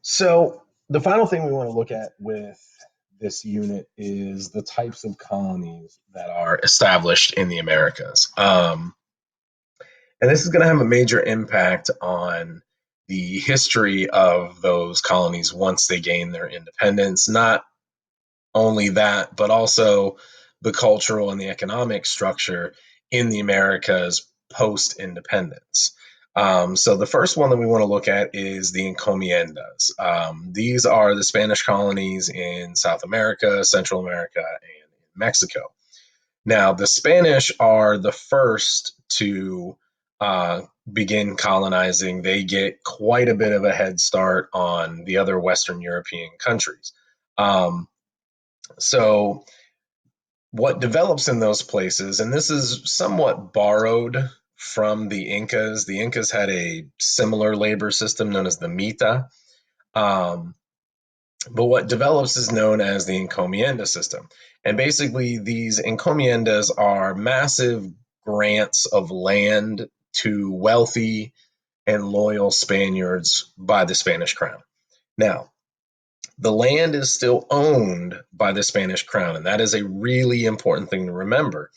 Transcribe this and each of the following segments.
So the final thing we want to look at with this unit is the types of colonies that are established in the Americas. And this is going to have a major impact on the history of those colonies once they gain their independence. Not only that, but also the cultural and the economic structure in the Americas post independence. So the first one that we want to look at is the Encomiendas. These are the Spanish colonies in South America, Central America, and Mexico. Now, the Spanish are the first to begin colonizing. They get quite a bit of a head start on the other Western European countries. Um, so what develops in those places, and this is somewhat borrowed from the Incas. The Incas had a similar labor system known as the mita. Um, but what develops is known as the encomienda system. And basically, these encomiendas are massive grants of land to wealthy and loyal Spaniards by the Spanish crown. Now, the land is still owned by the Spanish crown, and that is a really important thing to remember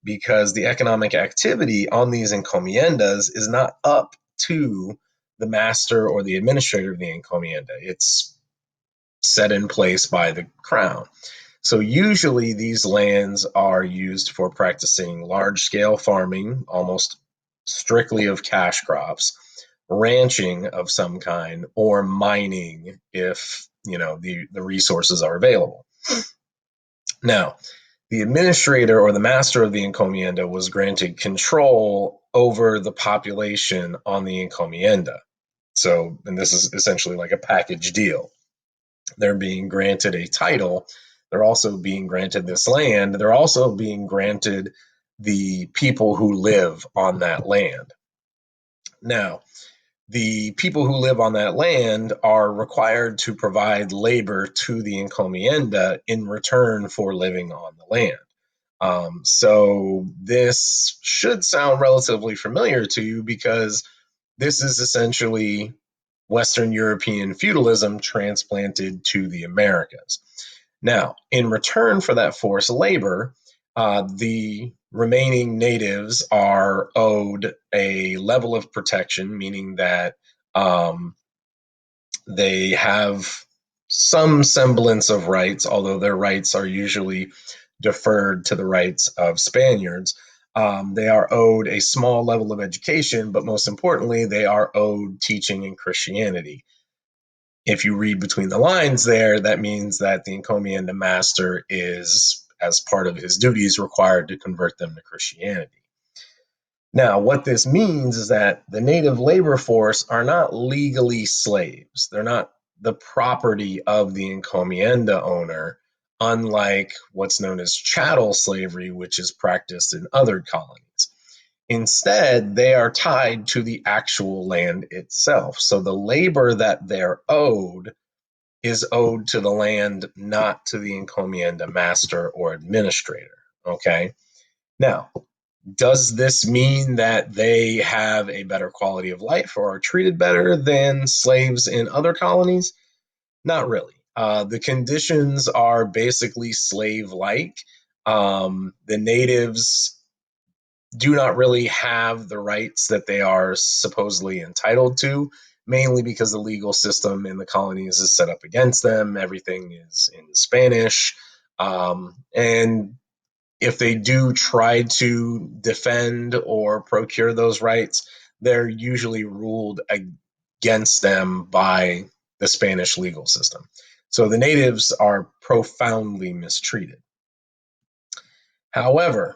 because the economic activity on these encomiendas is not up to the master or the administrator of the encomienda. It's set in place by the crown. So usually these lands are used for practicing large scale farming, almost strictly of cash crops, ranching of some kind, or mining if the resources are available. Now, the administrator or the master of the encomienda was granted control over the population on the encomienda. So, and this is essentially like a package deal. They're being granted a title. They're also being granted this land. They're also being granted the people who live on that land. Now, the people who live on that land are required to provide labor to the encomienda in return for living on the land. So this should sound relatively familiar to you because this is essentially Western European feudalism transplanted to the Americas. Now, in return for that forced labor, the remaining natives are owed a level of protection, meaning that um, they have some semblance of rights, although their rights are usually deferred to the rights of Spaniards. They are owed a small level of education, but most importantly, they are owed teaching in Christianity. If you read between the lines there, that means that the encomienda master is, as part of his duties, required to convert them to Christianity. Now, what this means is that the native labor force are not legally slaves. They're not the property of the encomienda owner, unlike what's known as chattel slavery, which is practiced in other colonies. Instead, they are tied to the actual land itself. So the labor that they're owed is owed to the land, not to the encomienda master or administrator. Okay. Now, does this mean that they have a better quality of life or are treated better than slaves in other colonies? Not really. The conditions are basically slave like. The natives do not really have the rights that they are supposedly entitled to, mainly because the legal system in the colonies is set up against them. Everything is in Spanish. And if they do try to defend or procure those rights, they're usually ruled against them by the Spanish legal system. So the natives are profoundly mistreated. However,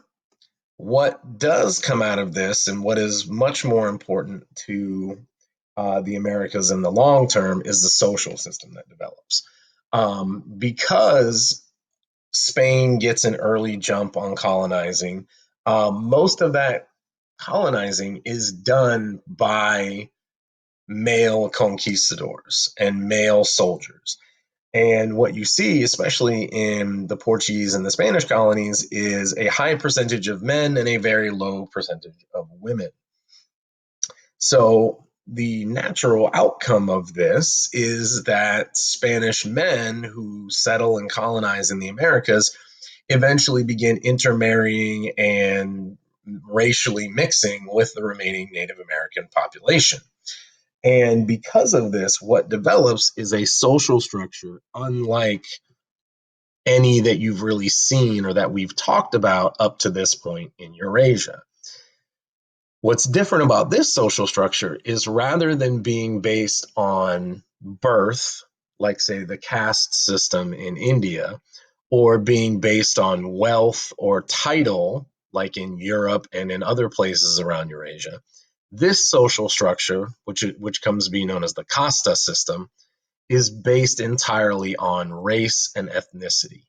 what does come out of this, and what is much more important to the Americas in the long term, is the social system that develops. Because Spain gets an early jump on colonizing, most of that colonizing is done by male conquistadors and male soldiers. And what you see, especially in the Portuguese and the Spanish colonies, is a high percentage of men and a very low percentage of women. So the natural outcome of this is that Spanish men who settle and colonize in the Americas eventually begin intermarrying and racially mixing with the remaining Native American population. And because of this, what develops is a social structure unlike any that you've really seen or that we've talked about up to this point in Eurasia. What's different about this social structure is rather than being based on birth, like, say, the caste system in India, or being based on wealth or title, like in Europe and in other places around Eurasia, this social structure, which comes to be known as the casta system, is based entirely on race and ethnicity.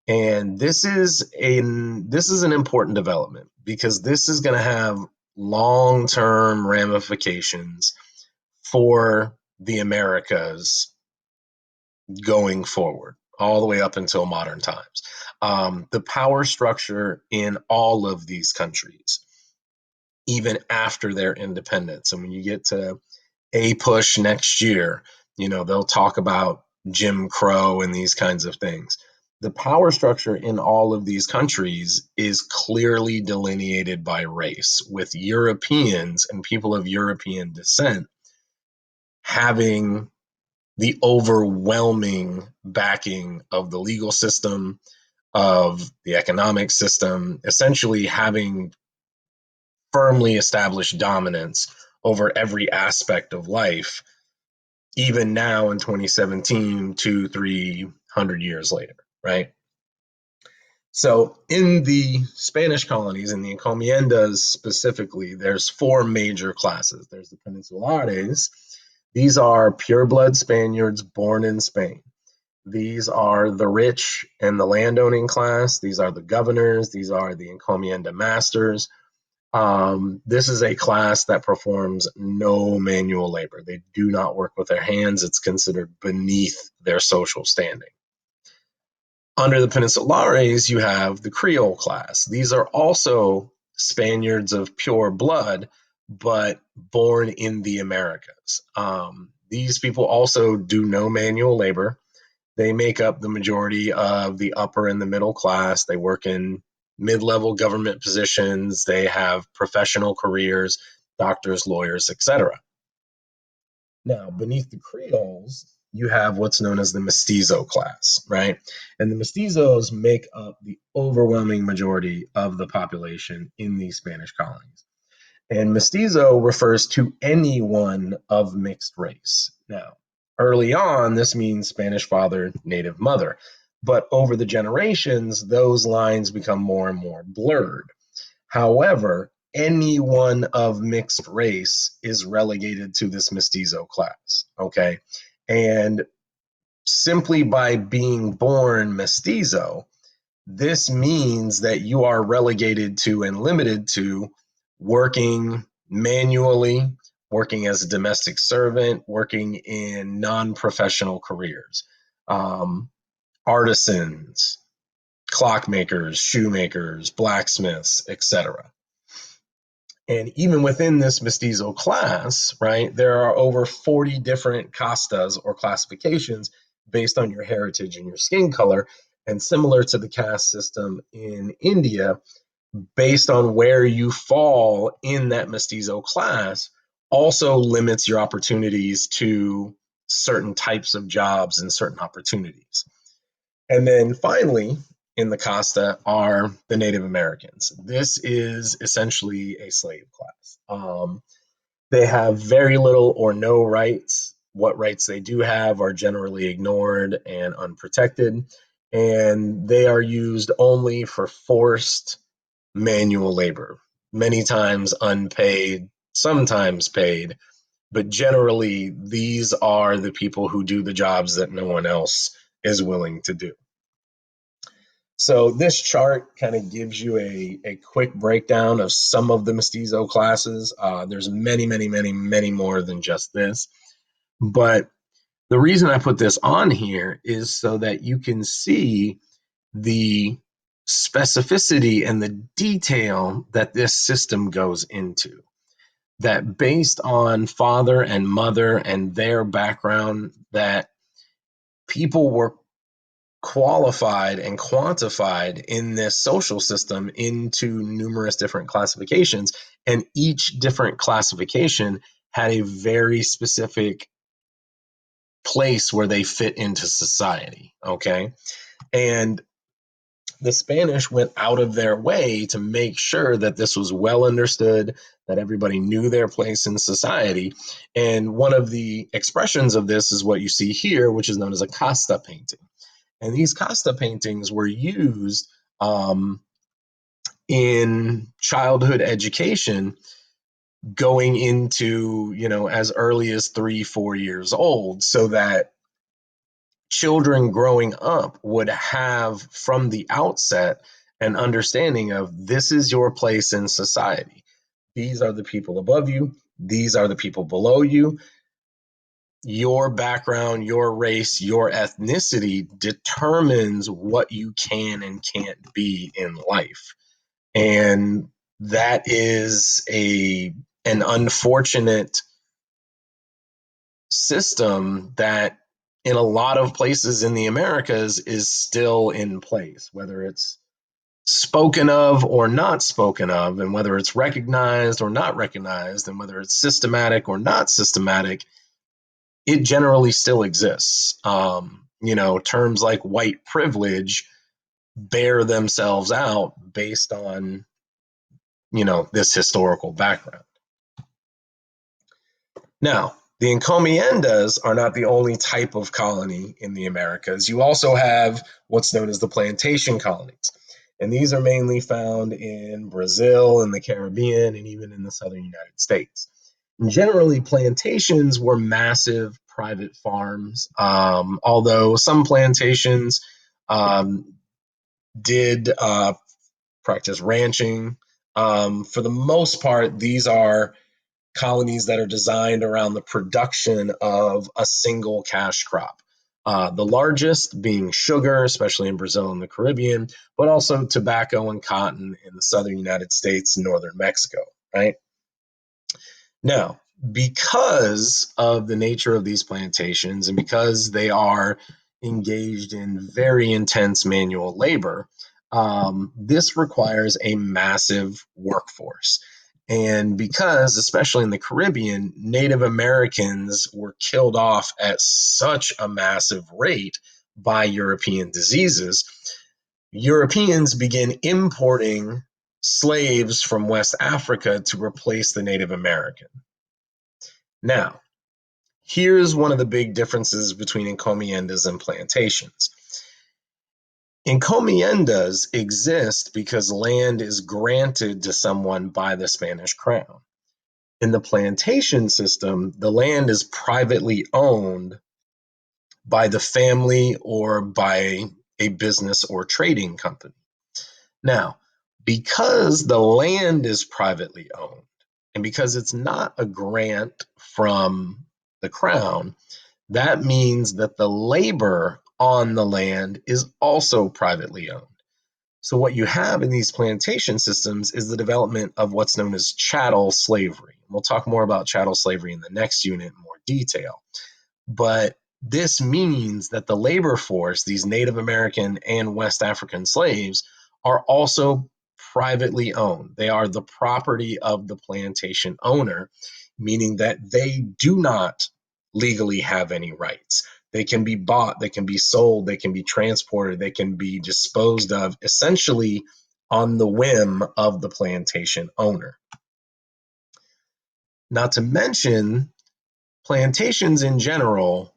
And this is an important development because this is going to have long-term ramifications for the Americas going forward, all the way up until modern times. The power structure in all of these countries, even after their independence, and when you get to push next year, they'll talk about Jim Crow and these kinds of things. The power structure in all of these countries is clearly delineated by race, with Europeans and people of European descent having the overwhelming backing of the legal system, of the economic system, essentially having firmly established dominance over every aspect of life, even now in 2017, 300 years later, right? So in the Spanish colonies, in the Encomiendas specifically, there's four major classes. There's the Peninsulares. These are pureblood Spaniards born in Spain. These are the rich and the landowning class. These are the governors. These are the encomienda masters. This is a class that performs no manual labor. They do not work with their hands. It's considered beneath their social standing. Under the Peninsulares, you have the Creole class. These are also Spaniards of pure blood, but born in the Americas. These people also do no manual labor. They make up the majority of the upper and the middle class. They work in mid-level government positions. They have professional careers, doctors, lawyers, etc. Now, beneath the Creoles, you have what's known as the mestizo class, right? And the mestizos make up the overwhelming majority of the population in these Spanish colonies. And mestizo refers to anyone of mixed race. Now, early on, this means Spanish father, native mother. But over the generations, those lines become more and more blurred. However, anyone of mixed race is relegated to this mestizo class, okay? And simply by being born mestizo, this means that you are relegated to and limited to working manually, working as a domestic servant, working in non-professional careers, artisans, clockmakers, shoemakers, blacksmiths, etc. And even within this mestizo class, right, there are over 40 different castas or classifications based on your heritage and your skin color. And similar to the caste system in India, based on where you fall in that mestizo class, also limits your opportunities to certain types of jobs and certain opportunities. And then finally, in the casta are the Native Americans. This is essentially a slave class. They have very little or no rights. What rights they do have are generally ignored and unprotected, and they are used only for forced manual labor, many times unpaid, sometimes paid, but generally these are the people who do the jobs that no one else is willing to do. So this chart kind of gives you a quick breakdown of some of the mestizo classes. There's many, many, many, many more than just this. But the reason I put this on here is so that you can see the specificity and the detail that this system goes into. that based on father and mother and their background, that people were qualified and quantified in this social system into numerous different classifications, and each different classification had a very specific place where they fit into society. Okay. And the Spanish went out of their way to make sure that this was well understood, that everybody knew their place in society. And one of the expressions of this is what you see here, which is known as a casta painting. And these casta paintings were used in childhood education, going into, as early as 3, 4 years old, so that children growing up would have from the outset an understanding of, this is your place in society. These are the people above you. These are the people below you. Your background, your race, your ethnicity determines what you can and can't be in life. And that is an unfortunate system that in a lot of places in the Americas is still in place, whether it's spoken of or not spoken of, and whether it's recognized or not recognized, and whether it's systematic or not systematic, it generally still exists. Terms like white privilege bear themselves out based on, this historical background. Now, the encomiendas are not the only type of colony in the Americas. You also have what's known as the plantation colonies. And these are mainly found in Brazil and the Caribbean and even in the southern United States. And generally, plantations were massive private farms, although some plantations did practice ranching. For the most part, these are colonies that are designed around the production of a single cash crop. The largest being sugar, especially in Brazil and the Caribbean, but also tobacco and cotton in the southern United States and northern Mexico, right? Now, because of the nature of these plantations and because they are engaged in very intense manual labor, this requires a massive workforce. And because, especially in the Caribbean, Native Americans were killed off at such a massive rate by European diseases, Europeans begin importing slaves from West Africa to replace the Native American. Now, here's one of the big differences between encomiendas and plantations. Encomiendas exist because land is granted to someone by the Spanish crown. In the plantation system, the land is privately owned by the family or by a business or trading company. Now, because the land is privately owned and because it's not a grant from the crown, that means that the labor on the land is also privately owned. So what you have in these plantation systems is the development of what's known as chattel slavery. We'll talk more about chattel slavery in the next unit in more detail. But this means that the labor force, these Native American and West African slaves, are also privately owned. They are the property of the plantation owner, meaning that they do not legally have any rights. They can be bought, they can be sold, they can be transported, they can be disposed of essentially on the whim of the plantation owner. Not to mention, plantations in general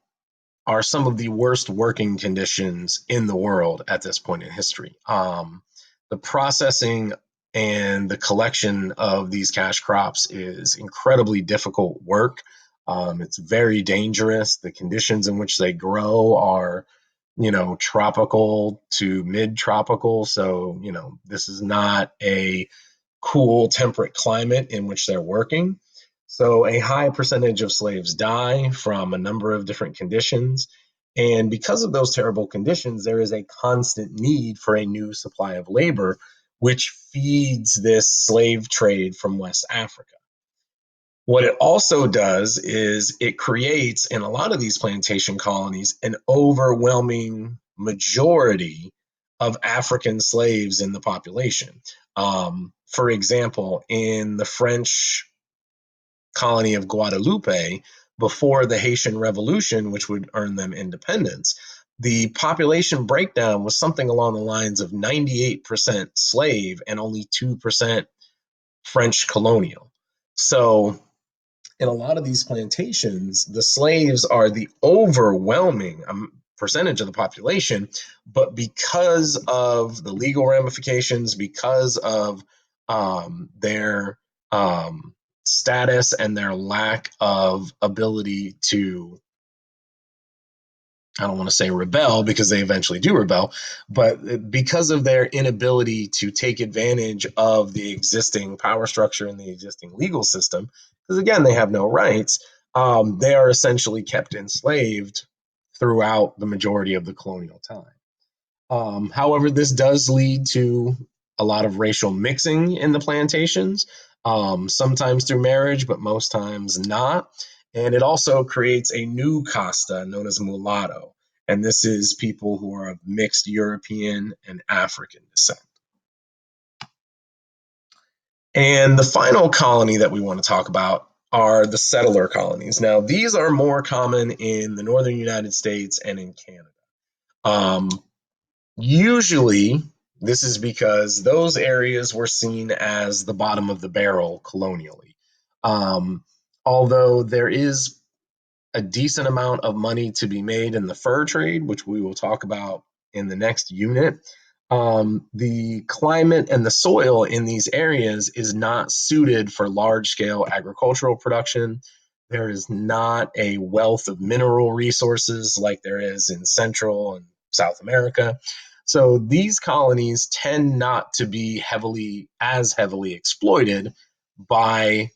are some of the worst working conditions in the world at this point in history. The processing and the collection of these cash crops is incredibly difficult work. It's very dangerous. The conditions in which they grow are, tropical to mid-tropical. So, this is not a cool, temperate climate in which they're working. So a high percentage of slaves die from a number of different conditions. And because of those terrible conditions, there is a constant need for a new supply of labor, which feeds this slave trade from West Africa. What it also does is it creates, in a lot of these plantation colonies, an overwhelming majority of African slaves in the population. For example, in the French colony of Guadeloupe, before the Haitian Revolution, which would earn them independence, the population breakdown was something along the lines of 98% slave and only 2% French colonial. So in a lot of these plantations, the slaves are the overwhelming percentage of the population, but because of the legal ramifications, because of their status and their lack of ability to, I don't want to say rebel because they eventually do rebel, but because of their inability to take advantage of the existing power structure and the existing legal system, because again, they have no rights, they are essentially kept enslaved throughout the majority of the colonial time. However, this does lead to a lot of racial mixing in the plantations, sometimes through marriage, but most times not. And it also creates a new casta known as mulatto. And this is people who are of mixed European and African descent. And the final colony that we want to talk about are the settler colonies. Now, these are more common in the northern United States and in Canada. Um, Usually, this is because those areas were seen as the bottom of the barrel colonially. Um, Although there is a decent amount of money to be made in the fur trade, which we will talk about in the next unit. The climate and the soil in these areas is not suited for large scale agricultural production. There is not a wealth of mineral resources like there is in Central and South America. So these colonies tend not to be heavily exploited by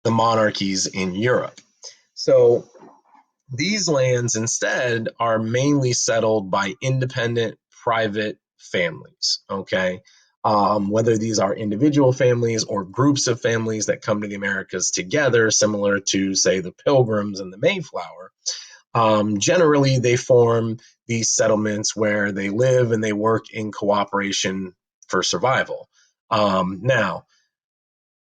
the monarchies in Europe. So these lands instead are mainly settled by independent private families, okay? Whether these are individual families or groups of families that come to the Americas together, similar to, say, the Pilgrims and the Mayflower, generally they form these settlements where they live and they work in cooperation for survival. Now,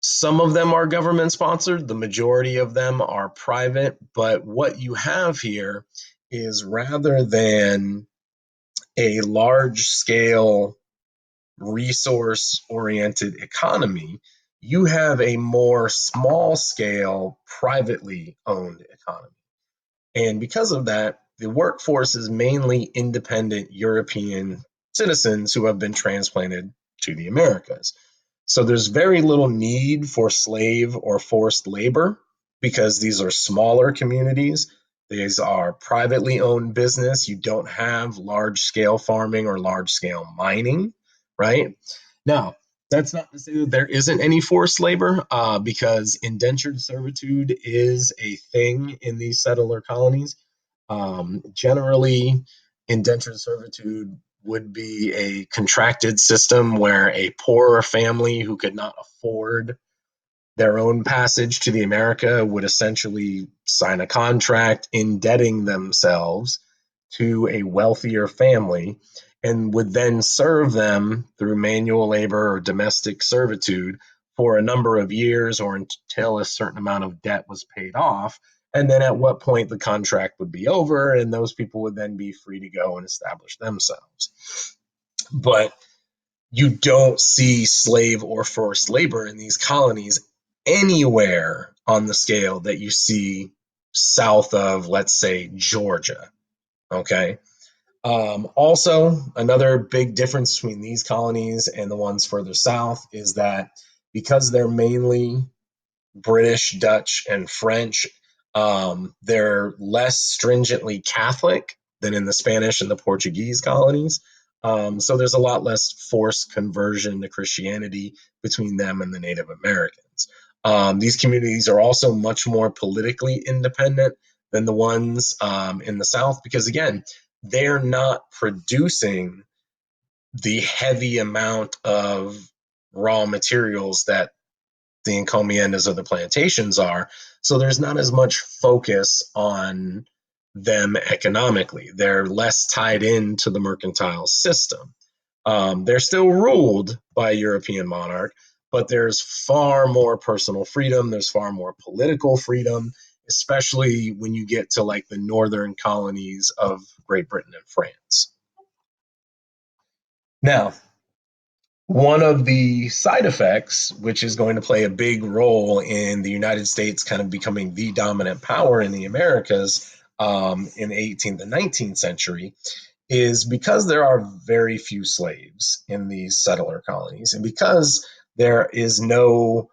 some of them are government sponsored, the majority of them are private. But what you have here is rather than a large scale resource oriented economy, you have a more small scale privately owned economy. And because of that, the workforce is mainly independent European citizens who have been transplanted to the Americas. So there's very little need for slave or forced labor because these are smaller communities. These are privately owned business. You don't have large scale farming or large scale mining, right? Now, that's not to say that there isn't any forced labor, because indentured servitude is a thing in these settler colonies. Generally, indentured servitude would be a contracted system where a poorer family who could not afford their own passage to the America would essentially sign a contract indebting themselves to a wealthier family and would then serve them through manual labor or domestic servitude for a number of years or until a certain amount of debt was paid off. And then at what point the contract would be over and those people would then be free to go and establish themselves. But you don't see slave or forced labor in these colonies anywhere on the scale that you see south of, let's say, Georgia. Okay. Also, another big difference between these colonies and the ones further south is that because they're mainly British, Dutch, and French, they're less stringently Catholic than in the Spanish and the Portuguese colonies. So there's a lot less forced conversion to Christianity between them and the Native Americans. These communities are also much more politically independent than the ones in the South because, again, they're not producing the heavy amount of raw materials that the Encomiendas or the Plantations are. So there's not as much focus on them economically. They're less tied into the mercantile system. They're still ruled by a European monarch, but there's far more personal freedom. There's far more political freedom, especially when you get to like the northern colonies of Great Britain and France. Now, one of the side effects, which is going to play a big role in the United States kind of becoming the dominant power in the Americas in the 18th and 19th century, is because there are very few slaves in these settler colonies, and because there is no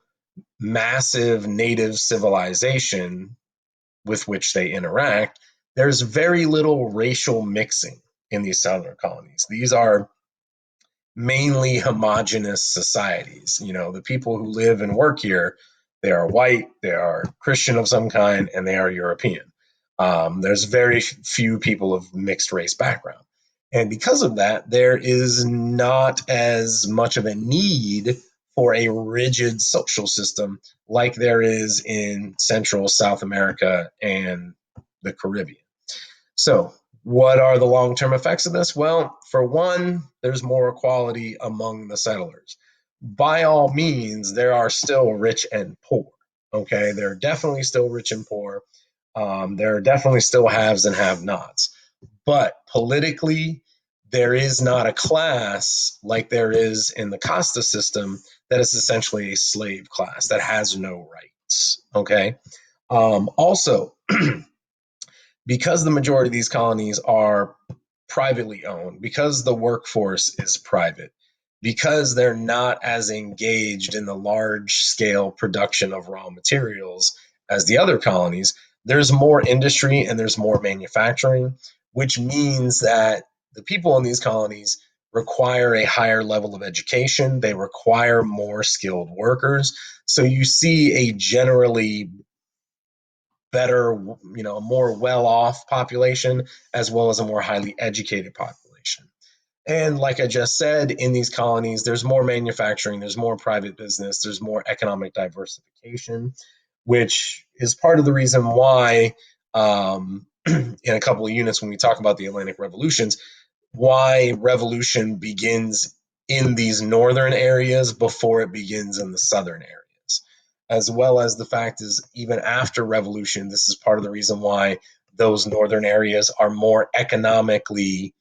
massive native civilization with which they interact, there's very little racial mixing in these settler colonies. These are mainly homogenous societies. You know, the people who live and work here, they are white, they are Christian of some kind, and they are European. There's very few people of mixed race background. And because of that, there is not as much of a need for a rigid social system like there is in Central South America and the Caribbean. So, what are the long term effects of this? Well, for one, there's more equality among the settlers. By all means, there are still rich and poor. Okay, there are definitely still rich and poor. There are definitely still haves and have nots. But politically, there is not a class like there is in the Costa system that is essentially a slave class that has no rights. Okay. Also, because the majority of these colonies are privately owned, because the workforce is private, because they're not as engaged in the large scale production of raw materials as the other colonies, there's more industry and there's more manufacturing, which means that the people in these colonies require a higher level of education. They require more skilled workers. So you see a generally better, a more well-off population, as well as a more highly educated population. And like I just said, in these colonies, there's more manufacturing, there's more private business, there's more economic diversification, which is part of the reason why, in a couple of units, when we talk about the Atlantic revolutions, why revolution begins in these northern areas before it begins in the southern areas, as well as the fact is even after revolution, this is part of the reason why those northern areas are more economically,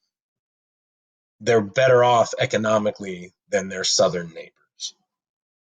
they're better off economically than their southern neighbors.